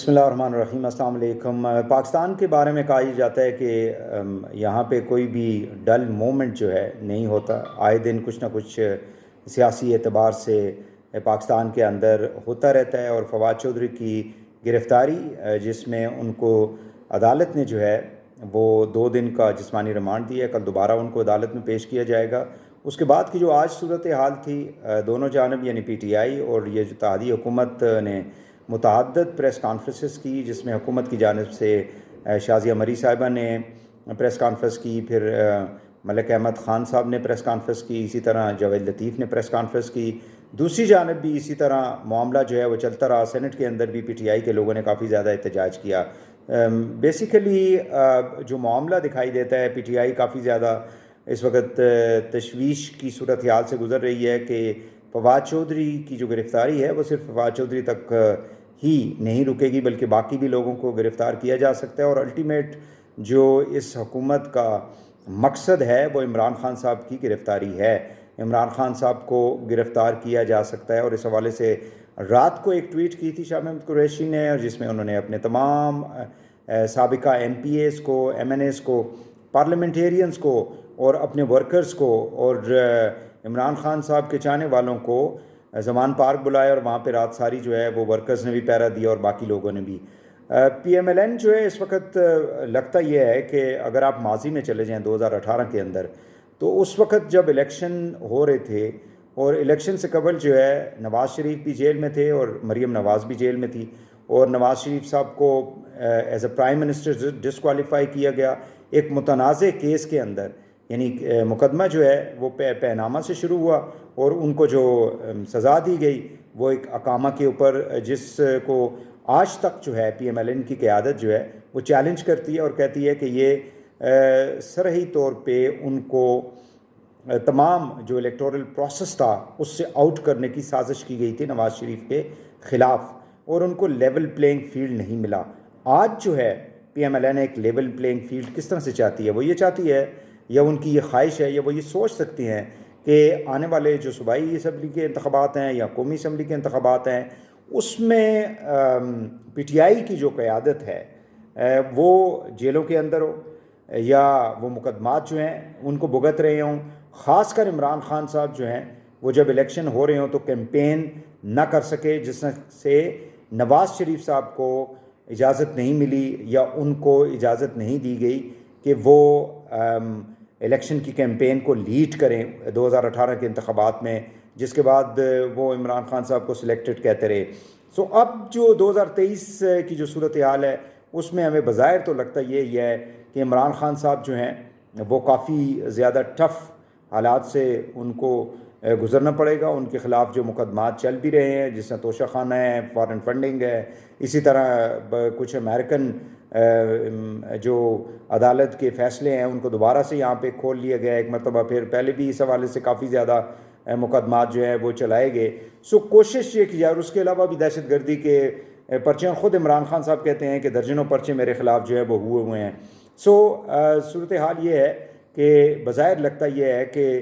بسم اللہ الرحمن الرحیم۔ السلام علیکم۔ پاکستان کے بارے میں کہا ہی جاتا ہے کہ یہاں پہ کوئی بھی ڈل مومنٹ جو ہے نہیں ہوتا، آئے دن کچھ نہ کچھ سیاسی اعتبار سے پاکستان کے اندر ہوتا رہتا ہے۔ اور فواد چودھری کی گرفتاری جس میں ان کو عدالت نے جو ہے وہ 2 دن کا جسمانی ریمانڈ دیا ہے، کل دوبارہ ان کو عدالت میں پیش کیا جائے گا۔ اس کے بعد کی جو آج صورتحال تھی، دونوں جانب یعنی پی ٹی آئی اور یہ جو اتحادی حکومت نے متعدد پریس کانفرنسز کی، جس میں حکومت کی جانب سے شازیہ مری صاحبہ نے پریس کانفرنس کی، پھر ملک احمد خان صاحب نے پریس کانفرنس کی، اسی طرح جاوید لطیف نے پریس کانفرنس کی۔ دوسری جانب بھی اسی طرح معاملہ جو ہے وہ چلتا رہا، سینٹ کے اندر بھی پی ٹی آئی کے لوگوں نے کافی زیادہ احتجاج کیا۔ بیسیکلی جو معاملہ دکھائی دیتا ہے، پی ٹی آئی کافی زیادہ اس وقت تشویش کی صورتحال سے گزر رہی ہے کہ فواد چودھری کی جو گرفتاری ہے وہ صرف فواد چودھری تک ہی نہیں رکے گی، بلکہ باقی بھی لوگوں کو گرفتار کیا جا سکتا ہے۔ اور الٹیمیٹ جو اس حکومت کا مقصد ہے وہ عمران خان صاحب کی گرفتاری ہے۔ عمران خان صاحب کو گرفتار کیا جا سکتا ہے، اور اس حوالے سے رات کو ایک ٹویٹ کی تھی شاہ محمود قریشی نے، اور جس میں انہوں نے اپنے تمام سابقہ ایم پی ایز کو، ایم این ایز کو، پارلیمنٹیرینز کو اور اپنے ورکرز کو اور عمران خان صاحب کے چاہنے والوں کو زمان پارک بلایا، اور وہاں پہ رات ساری جو ہے وہ ورکرز نے بھی پہرا دیا اور باقی لوگوں نے بھی۔ پی ایم ایل این جو ہے اس وقت لگتا یہ ہے کہ اگر آپ ماضی میں چلے جائیں 2018 کے اندر، تو اس وقت جب الیکشن ہو رہے تھے اور الیکشن سے قبل جو ہے نواز شریف بھی جیل میں تھے اور مریم نواز بھی جیل میں تھی، اور نواز شریف صاحب کو as a prime minister disqualify کیا گیا ایک متنازع کیس کے اندر۔ یعنی مقدمہ جو ہے وہ پینامہ سے شروع ہوا، اور ان کو جو سزا دی گئی وہ ایک اقامہ کے اوپر، جس کو آج تک جو ہے پی ایم ایل این کی قیادت جو ہے وہ چیلنج کرتی ہے اور کہتی ہے کہ یہ صریحی طور پہ ان کو تمام جو الیکٹورل پروسیس تھا اس سے آؤٹ کرنے کی سازش کی گئی تھی نواز شریف کے خلاف، اور ان کو لیول پلینگ فیلڈ نہیں ملا۔ آج جو ہے پی ایم ایل این ایک لیول پلینگ فیلڈ کس طرح سے چاہتی ہے؟ وہ یہ چاہتی ہے، یا ان کی یہ خواہش ہے، یا وہ یہ سوچ سکتی ہیں کہ آنے والے جو صوبائی اسمبلی کے انتخابات ہیں یا قومی اسمبلی کے انتخابات ہیں، اس میں پی ٹی آئی کی جو قیادت ہے وہ جیلوں کے اندر ہو، یا وہ مقدمات جو ہیں ان کو بھگت رہے ہوں۔ خاص کر عمران خان صاحب جو ہیں وہ جب الیکشن ہو رہے ہوں تو کیمپین نہ کر سکے، جس سے نواز شریف صاحب کو اجازت نہیں ملی یا ان کو اجازت نہیں دی گئی کہ وہ الیکشن کی کیمپین کو لیڈ کریں 2018 کے انتخابات میں، جس کے بعد وہ عمران خان صاحب کو سلیکٹڈ کہتے رہے۔ سو اب جو 2023 کی جو صورتحال ہے اس میں ہمیں بظاہر تو لگتا یہ ہے کہ عمران خان صاحب جو ہیں وہ کافی زیادہ ٹف حالات سے ان کو گزرنا پڑے گا۔ ان کے خلاف جو مقدمات چل بھی رہے ہیں، جس میں توشہ خانہ ہے، فارن فنڈنگ ہے، اسی طرح کچھ امریکن جو عدالت کے فیصلے ہیں ان کو دوبارہ سے یہاں پہ کھول لیا گیا ایک مرتبہ پھر، پہلے بھی اس حوالے سے کافی زیادہ مقدمات جو ہیں وہ چلائے گئے۔ سو کوشش یہ کی جائے، اور اس کے علاوہ بھی دہشت گردی کے پرچے، خود عمران خان صاحب کہتے ہیں کہ درجنوں پرچے میرے خلاف جو ہے وہ ہوئے ہیں۔ سو صورتحال یہ ہے کہ بظاہر لگتا یہ ہے کہ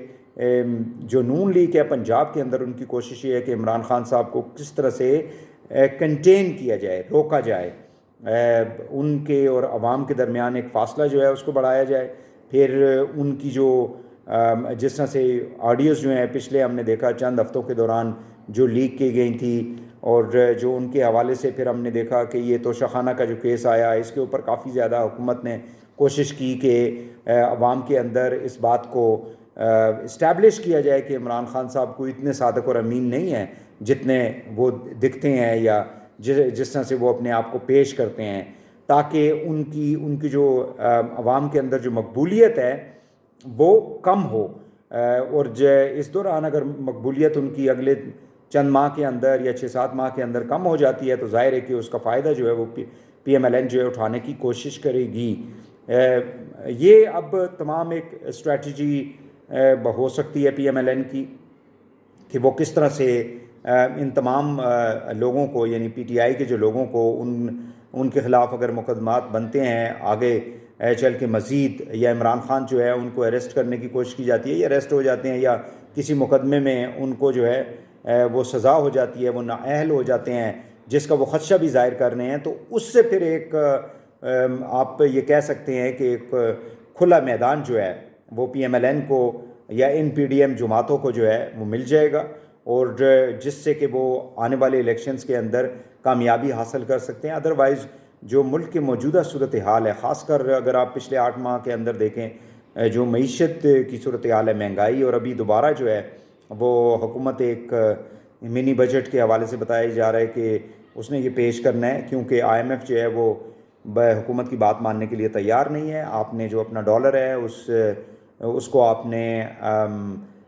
جو نون لیگ ہے پنجاب کے اندر، ان کی کوشش یہ ہے کہ عمران خان صاحب کو کس طرح سے کنٹین کیا جائے، روکا جائے، ان کے اور عوام کے درمیان ایک فاصلہ جو ہے اس کو بڑھایا جائے۔ پھر ان کی جو جس طرح سے آڈیوز جو ہیں پچھلے ہم نے دیکھا چند ہفتوں کے دوران جو لیک کی گئی تھی، اور جو ان کے حوالے سے پھر ہم نے دیکھا کہ یہ توشہ خانہ کا جو کیس آیا، اس کے اوپر کافی زیادہ حکومت نے کوشش کی کہ عوام کے اندر اس بات کو اسٹیبلش کیا جائے کہ عمران خان صاحب کو اتنے صادق اور امین نہیں ہیں جتنے وہ دکھتے ہیں، یا جس طرح سے وہ اپنے آپ کو پیش کرتے ہیں، تاکہ ان کی جو عوام کے اندر جو مقبولیت ہے وہ کم ہو۔ اور اس دوران اگر مقبولیت ان کی اگلے چند ماہ کے اندر یا 6-7 ماہ کے اندر کم ہو جاتی ہے تو ظاہر ہے کہ اس کا فائدہ جو ہے وہ پی ایم ایل این جو ہے اٹھانے کی کوشش کرے گی۔ یہ اب تمام ایک اسٹریٹجی ہو سکتی ہے پی ایم ایل این کی کہ وہ کس طرح سے ان تمام لوگوں کو، یعنی پی ٹی آئی کے جو لوگوں کو، ان کے خلاف اگر مقدمات بنتے ہیں آگے چل کے مزید، یا عمران خان جو ہے ان کو اریسٹ کرنے کی کوشش کی جاتی ہے، یا اریسٹ ہو جاتے ہیں، یا کسی مقدمے میں ان کو جو ہے وہ سزا ہو جاتی ہے، وہ نااہل ہو جاتے ہیں، جس کا وہ خدشہ بھی ظاہر کر رہے ہیں، تو اس سے پھر ایک آپ یہ کہہ سکتے ہیں کہ ایک کھلا میدان جو ہے وہ پی ایم ایل این کو یا ان پی ڈی ایم جماعتوں کو جو ہے وہ مل جائے گا، اور جس سے کہ وہ آنے والے الیکشنز کے اندر کامیابی حاصل کر سکتے ہیں۔ ادروائز جو ملک کے موجودہ صورتحال ہے، خاص کر اگر آپ پچھلے 8 ماہ کے اندر دیکھیں جو معیشت کی صورتحال ہے، مہنگائی، اور ابھی دوبارہ جو ہے وہ حکومت ایک منی بجٹ کے حوالے سے بتایا جا رہا ہے کہ اس نے یہ پیش کرنا ہے، کیونکہ آئی ایم ایف جو ہے وہ حکومت کی بات ماننے کے لیے تیار نہیں ہے۔ آپ نے جو اپنا ڈالر ہے اس کو آپ نے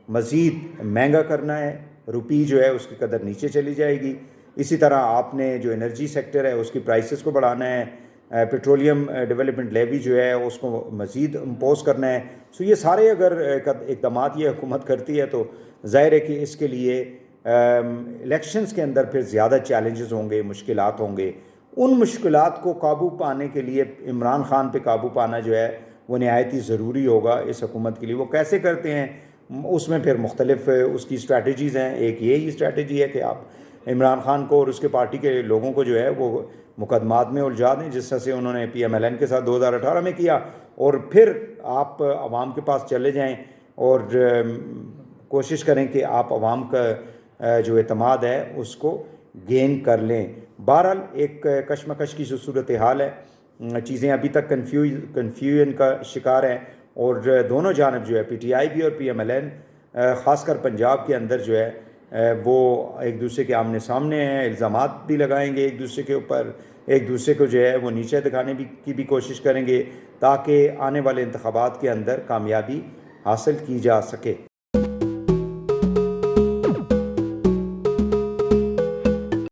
مزید مہنگا کرنا ہے، روپی جو ہے اس کی قدر نیچے چلی جائے گی۔ اسی طرح آپ نے جو انرجی سیکٹر ہے اس کی پرائسز کو بڑھانا ہے، پیٹرولیم ڈیولپمنٹ لیوی جو ہے اس کو مزید امپوز کرنا ہے۔ سو یہ سارے اگر اقدامات یہ حکومت کرتی ہے تو ظاہر ہے کہ اس کے لیے الیکشنز کے اندر پھر زیادہ چیلنجز ہوں گے، مشکلات ہوں گے۔ ان مشکلات کو قابو پانے کے لیے عمران خان پہ قابو پانا جو ہے وہ نہایت ہی ضروری ہوگا اس حکومت کے لیے۔ وہ کیسے کرتے ہیں اس میں پھر مختلف اس کی اسٹریٹجیز ہیں۔ ایک یہی اسٹریٹجی ہے کہ آپ عمران خان کو اور اس کے پارٹی کے لوگوں کو جو ہے وہ مقدمات میں الجھا دیں، جس طرح سے انہوں نے پی ایم ایل این کے ساتھ 2018 میں کیا، اور پھر آپ عوام کے پاس چلے جائیں اور کوشش کریں کہ آپ عوام کا جو اعتماد ہے اس کو گین کر لیں۔ بہرحال ایک کشمکش کی جو صورتحال ہے، چیزیں ابھی تک کنفیوژن کا شکار ہیں، اور دونوں جانب جو ہے پی ٹی آئی بھی اور پی ایم ایل این خاص کر پنجاب کے اندر جو ہے وہ ایک دوسرے کے آمنے سامنے ہیں، الزامات بھی لگائیں گے ایک دوسرے کے اوپر، ایک دوسرے کو جو ہے وہ نیچے دکھانے کی بھی کوشش کریں گے تاکہ آنے والے انتخابات کے اندر کامیابی حاصل کی جا سکے۔